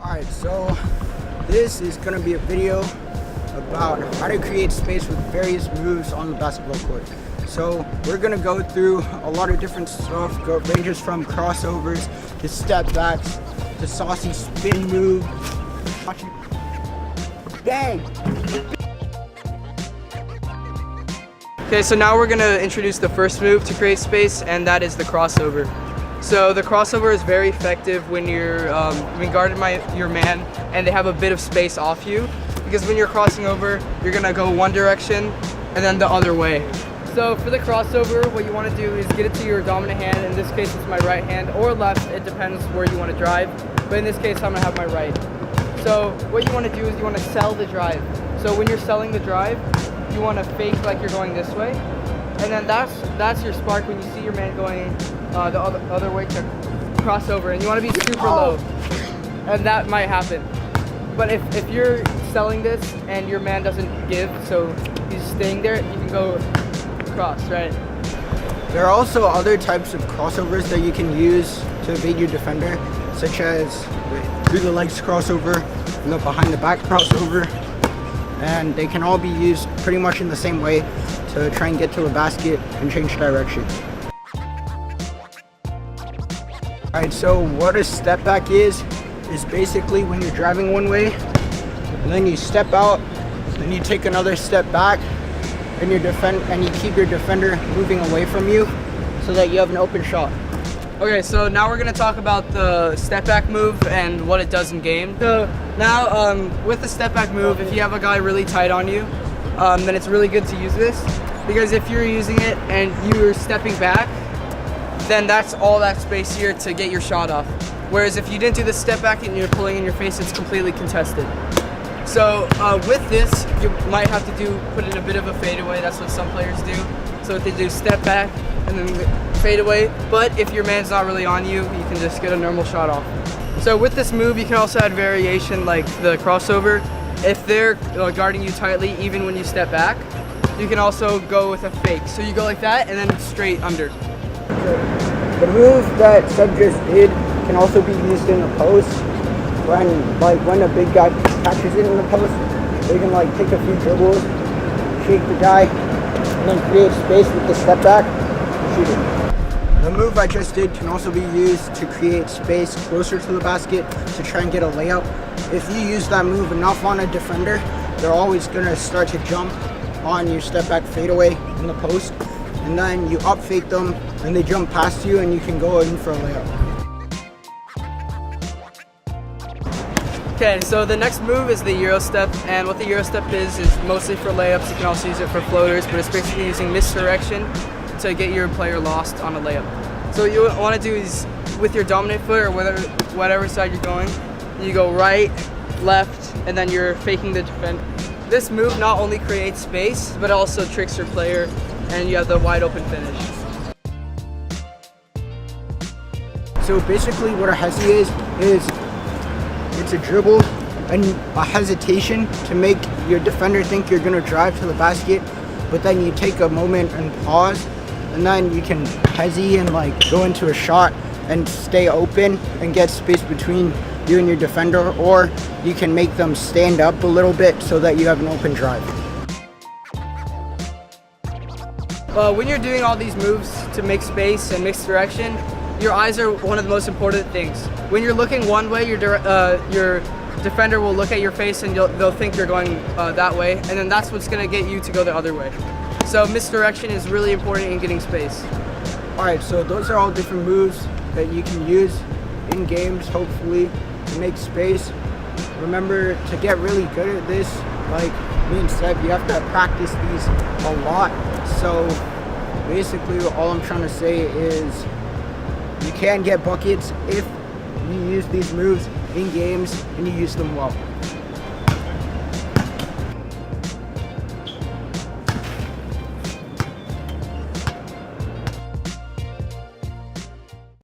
Alright, so this is going to be a video about how to create space with various moves on the basketball court. So we're going to go through a lot of different stuff, ranges from crossovers to step backs to saucy spin move. Bang! Okay, so now we're going to introduce the first move to create space, and that is the crossover. So the crossover is very effective when you're guarding your man and they have a bit of space off you, because when you're crossing over, you're going to go one direction and then the other way. So for the crossover, what you want to do is get it to your dominant hand. In this case, it's my right hand, or left, it depends where you want to drive. But in this case, I'm going to have my right. So what you want to do is you want to sell the drive. So when you're selling the drive, you want to fake like you're going this way. And then that's your spark when you see your man going the other way to cross over, and you want to be super low, and that might happen. But if you're selling this and your man doesn't give, so he's staying there, you can go across, right? There are also other types of crossovers that you can use to evade your defender, such as through the legs crossover and the behind the back crossover, and they can all be used pretty much in the same way to try and get to the basket and change direction. Alright, so what a step back is basically when you're driving one way and then you step out, then you take another step back and you keep your defender moving away from you so that you have an open shot. Okay, so now we're going to talk about the step back move and what it does in game. So now with the step back move, if you have a guy really tight on you, then it's really good to use this, because if you're using it and you're stepping back, then that's all that space here to get your shot off. Whereas if you didn't do the step back and you're pulling in your face, it's completely contested. So with this, you might have to put in a bit of a fadeaway. That's what some players do. So if they do step back and then fade away, but if your man's not really on you, you can just get a normal shot off. So with this move, you can also add variation like the crossover. If they're guarding you tightly, even when you step back, you can also go with a fake. So you go like that and then straight under. The move that Seb just did can also be used in the post. When a big guy catches it in the post, they can take a few dribbles, shake the guy, and then create space with the step back and shoot it. The move I just did can also be used to create space closer to the basket to try and get a layup. If you use that move enough on a defender, they're always going to start to jump on your step back fadeaway in the post, and then you up fake them and they jump past you and you can go in for a layup. Okay, so the next move is the Euro step, and what the Euro step is mostly for layups. You can also use it for floaters, but it's basically using misdirection to get your player lost on a layup. So what you want to do is, with your dominant foot or whatever side you're going, you go right, left, and then you're faking the defender. This move not only creates space, but also tricks your player, and you have the wide open finish. So basically what a hezi is it's a dribble and a hesitation to make your defender think you're going to drive to the basket, but then you take a moment and pause, and then you can hezi and go into a shot and stay open and get space between you and your defender, or you can make them stand up a little bit so that you have an open drive. When you're doing all these moves to make space and mix direction, your eyes are one of the most important things. When you're looking one way, your defender will look at your face and they'll think you're going that way, and then that's what's going to get you to go the other way. So misdirection is really important in getting space. Alright, so those are all different moves that you can use in games, hopefully, to make space. Remember, to get really good at this, like me and Seb, you have to practice these a lot. So basically all I'm trying to say is you can get buckets if you use these moves in games and you use them well.